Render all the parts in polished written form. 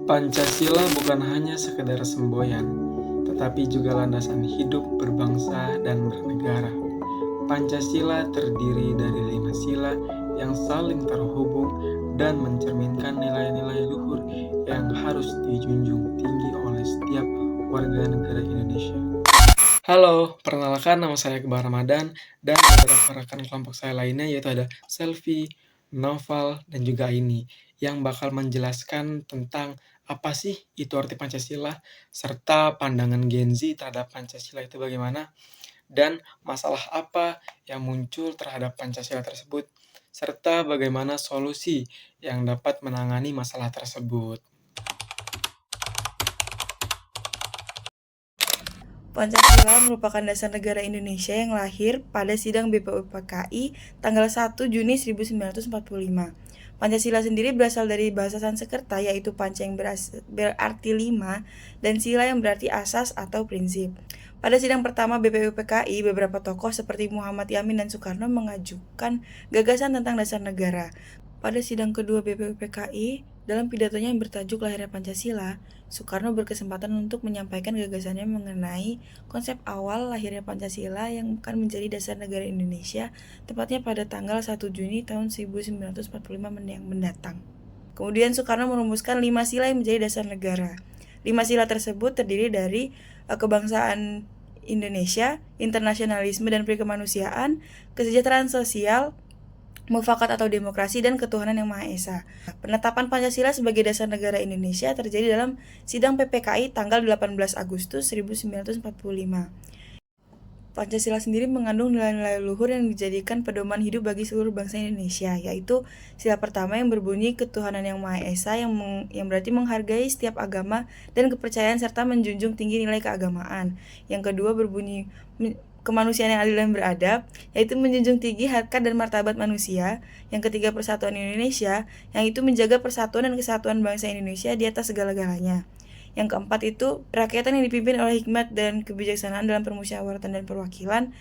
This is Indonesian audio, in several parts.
Pancasila bukan hanya sekedar semboyan, tetapi juga landasan hidup berbangsa dan bernegara. Pancasila terdiri dari 5 sila yang saling terhubung dan mencerminkan nilai-nilai luhur yang harus dijunjung tinggi oleh setiap warga negara Indonesia. Halo, perkenalkan nama saya Iqbal Ramadan dan beberapa rekan kelompok saya lainnya yaitu ada Selvi, Noval, dan juga Aini yang bakal menjelaskan tentang apa sih itu arti Pancasila serta pandangan Gen Z terhadap Pancasila itu bagaimana dan masalah apa yang muncul terhadap Pancasila tersebut serta bagaimana solusi yang dapat menangani masalah tersebut. Pancasila merupakan dasar negara Indonesia yang lahir pada sidang BPUPKI tanggal 1 Juni 1945. Pancasila sendiri berasal dari bahasa Sanskerta yaitu panca yang berarti 5 dan sila yang berarti asas atau prinsip. Pada sidang pertama BPUPKI, beberapa tokoh seperti Muhammad Yamin dan Soekarno mengajukan gagasan tentang dasar negara. Pada sidang kedua BPUPKI, dalam pidatonya yang bertajuk Lahirnya Pancasila, Soekarno berkesempatan untuk menyampaikan gagasannya mengenai konsep awal lahirnya Pancasila yang akan menjadi dasar negara Indonesia, tepatnya pada tanggal 1 Juni tahun 1945 yang mendatang. Kemudian Soekarno merumuskan 5 sila yang menjadi dasar negara. 5 sila tersebut terdiri dari kebangsaan Indonesia, internasionalisme dan perikemanusiaan, kesejahteraan sosial, mufakat atau demokrasi, dan ketuhanan yang Maha Esa. Penetapan Pancasila sebagai dasar negara Indonesia terjadi dalam sidang PPKI tanggal 18 Agustus 1945. Pancasila sendiri mengandung nilai-nilai luhur yang dijadikan pedoman hidup bagi seluruh bangsa Indonesia, yaitu sila pertama yang berbunyi ketuhanan yang Maha Esa yang berarti menghargai setiap agama dan kepercayaan serta menjunjung tinggi nilai keagamaan. Yang kedua berbunyi kemanusiaan yang adil dan beradab, yaitu menjunjung tinggi harkat dan martabat manusia. Yang ketiga persatuan Indonesia, yang itu menjaga persatuan dan kesatuan bangsa Indonesia di atas segala-galanya. Yang keempat itu rakyatan yang dipimpin oleh hikmat dan kebijaksanaan dalam permusyawaratan dan perwakilan,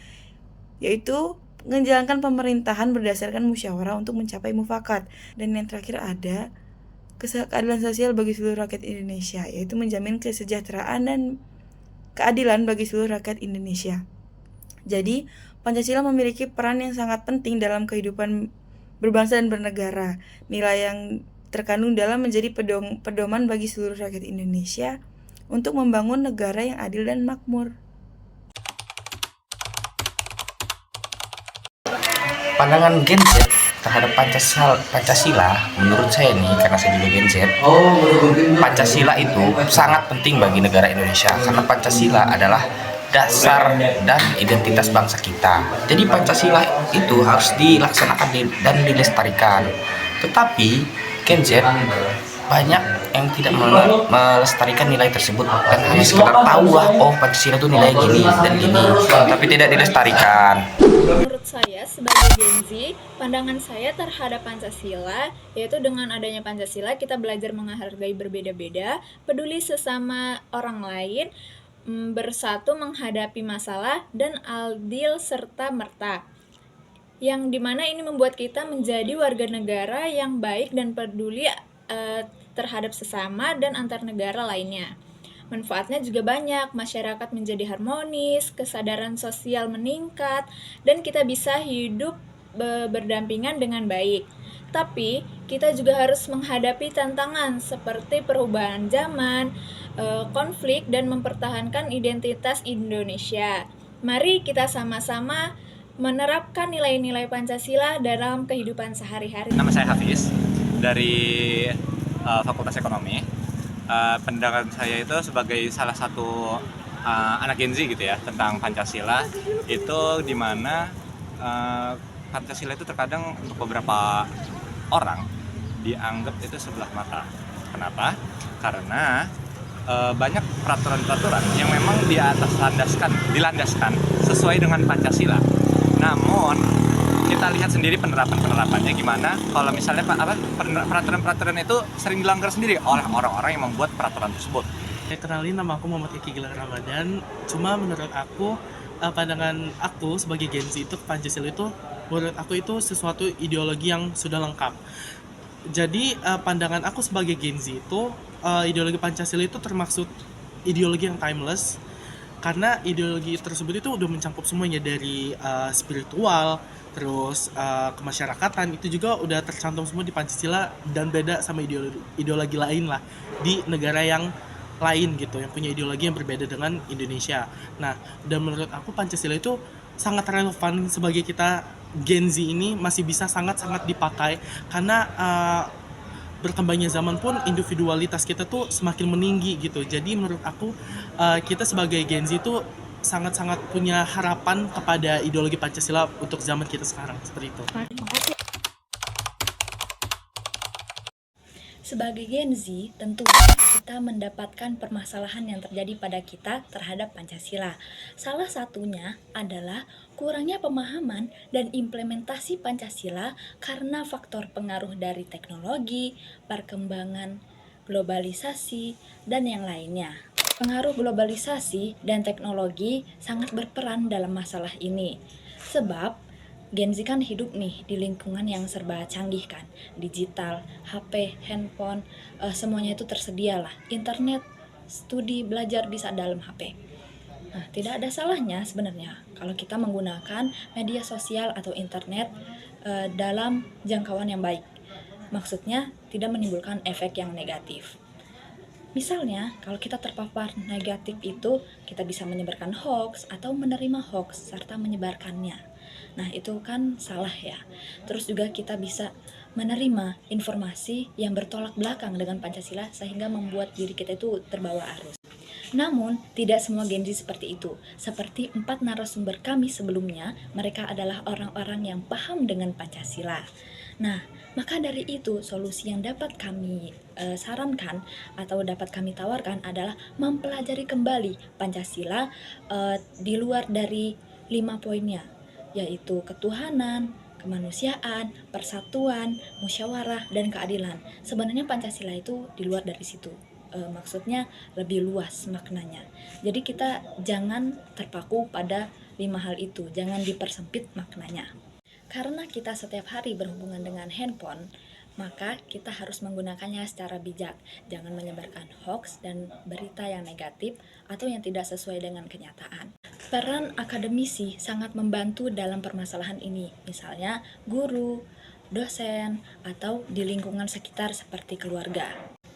yaitu menjalankan pemerintahan berdasarkan musyawarah untuk mencapai mufakat. Dan yang terakhir ada keadilan sosial bagi seluruh rakyat Indonesia, yaitu menjamin kesejahteraan dan keadilan bagi seluruh rakyat Indonesia. Jadi, Pancasila memiliki peran yang sangat penting dalam kehidupan berbangsa dan bernegara. Nilai yang terkandung dalam menjadi pedoman bagi seluruh rakyat Indonesia untuk membangun negara yang adil dan makmur. Pandangan Gen Z terhadap Pancasila menurut saya nih, karena saya juga Gen Z, Pancasila itu sangat penting bagi negara Indonesia karena Pancasila adalah dasar dan identitas bangsa kita. Jadi Pancasila itu harus dilaksanakan dan dilestarikan. Tetapi Gen Z banyak yang tidak melestarikan nilai tersebut dan hanya sekedar tahu lah, oh Pancasila itu nilai gini dan gini, tapi tidak dilestarikan. Menurut saya sebagai Gen Z, pandangan saya terhadap Pancasila yaitu dengan adanya Pancasila kita belajar menghargai berbeda-beda, peduli sesama orang lain, bersatu menghadapi masalah, dan adil serta merta. Yang dimana ini membuat kita menjadi warga negara yang baik dan peduli terhadap sesama dan antar negara lainnya. Manfaatnya juga banyak, masyarakat menjadi harmonis, kesadaran sosial meningkat, dan kita bisa hidup berdampingan dengan baik. Tapi, kita juga harus menghadapi tantangan seperti perubahan zaman, konflik, dan mempertahankan identitas Indonesia. Mari kita sama-sama menerapkan nilai-nilai Pancasila dalam kehidupan sehari-hari. Nama saya Hafiz, dari Fakultas Ekonomi. Pandangan saya itu sebagai salah satu anak Gen Z gitu ya, tentang Pancasila itu dimana Pancasila itu terkadang untuk beberapa orang dianggap itu sebelah mata. Kenapa? Karena banyak peraturan-peraturan yang memang dilandaskan sesuai dengan Pancasila. Namun kita lihat sendiri penerapannya gimana. Kalau misalnya peraturan-peraturan itu sering dilanggar sendiri oleh orang-orang yang membuat peraturan tersebut. Kenalin, nama aku Muhammad Iqbal Ramadan. Cuma menurut aku, pandangan aku sebagai Gen Z itu Pancasila itu menurut aku itu sesuatu ideologi yang sudah lengkap. Jadi pandangan aku sebagai Gen Z itu ideologi Pancasila itu termaksud ideologi yang timeless, karena ideologi tersebut itu udah mencakup semuanya dari spiritual, terus kemasyarakatan, itu juga udah tercantum semua di Pancasila, dan beda sama ideologi lain lah di negara yang lain gitu, yang punya ideologi yang berbeda dengan Indonesia. Nah, dan menurut aku Pancasila itu sangat relevan sebagai kita Gen Z ini, masih bisa sangat-sangat dipakai karena berkembangnya zaman pun individualitas kita tuh semakin meninggi gitu. Jadi menurut aku kita sebagai Gen Z itu sangat-sangat punya harapan kepada ideologi Pancasila untuk zaman kita sekarang, seperti itu. Sebagai Gen Z, tentunya kita mendapatkan permasalahan yang terjadi pada kita terhadap Pancasila. Salah satunya adalah kurangnya pemahaman dan implementasi Pancasila karena faktor pengaruh dari teknologi, perkembangan globalisasi, dan yang lainnya. Pengaruh globalisasi dan teknologi sangat berperan dalam masalah ini. Sebab Gen Z kan hidup nih di lingkungan yang serba canggih kan, digital, HP, handphone, semuanya itu tersedia lah, internet, studi, belajar bisa dalam HP. Nah, tidak ada salahnya sebenarnya kalau kita menggunakan media sosial atau internet dalam jangkauan yang baik. Maksudnya tidak menimbulkan efek yang negatif. Misalnya, kalau kita terpapar negatif itu, kita bisa menyebarkan hoax atau menerima hoax serta menyebarkannya. Nah, itu kan salah ya. Terus juga kita bisa menerima informasi yang bertolak belakang dengan Pancasila sehingga membuat diri kita itu terbawa arus. Namun, tidak semua Gen Z seperti itu. Seperti 4 narasumber kami sebelumnya, mereka adalah orang-orang yang paham dengan Pancasila. Nah, maka dari itu solusi yang dapat kami sarankan atau dapat kami tawarkan adalah mempelajari kembali Pancasila di luar dari 5 poinnya, yaitu ketuhanan, kemanusiaan, persatuan, musyawarah, dan keadilan. Sebenarnya Pancasila itu di luar dari situ. Maksudnya lebih luas maknanya. Jadi kita jangan terpaku pada 5 hal itu, jangan dipersempit maknanya. Karena kita setiap hari berhubungan dengan handphone, maka kita harus menggunakannya secara bijak. Jangan menyebarkan hoax dan berita yang negatif atau yang tidak sesuai dengan kenyataan. Peran akademisi sangat membantu dalam permasalahan ini, misalnya guru, dosen, atau di lingkungan sekitar seperti keluarga.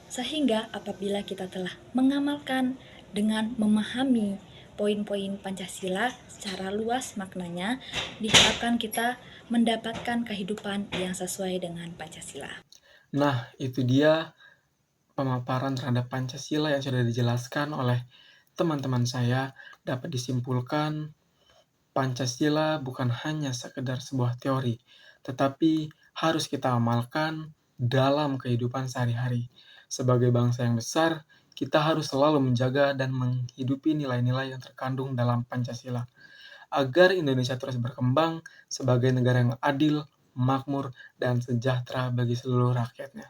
Sehingga apabila kita telah mengamalkan dengan memahami poin-poin Pancasila secara luas maknanya, diharapkan kita mendapatkan kehidupan yang sesuai dengan Pancasila. Nah, itu dia pemaparan terhadap Pancasila yang sudah dijelaskan oleh teman-teman saya. Dapat disimpulkan, Pancasila bukan hanya sekedar sebuah teori, tetapi harus kita amalkan dalam kehidupan sehari-hari. Sebagai bangsa yang besar, kita harus selalu menjaga dan menghidupi nilai-nilai yang terkandung dalam Pancasila, agar Indonesia terus berkembang sebagai negara yang adil, makmur, dan sejahtera bagi seluruh rakyatnya.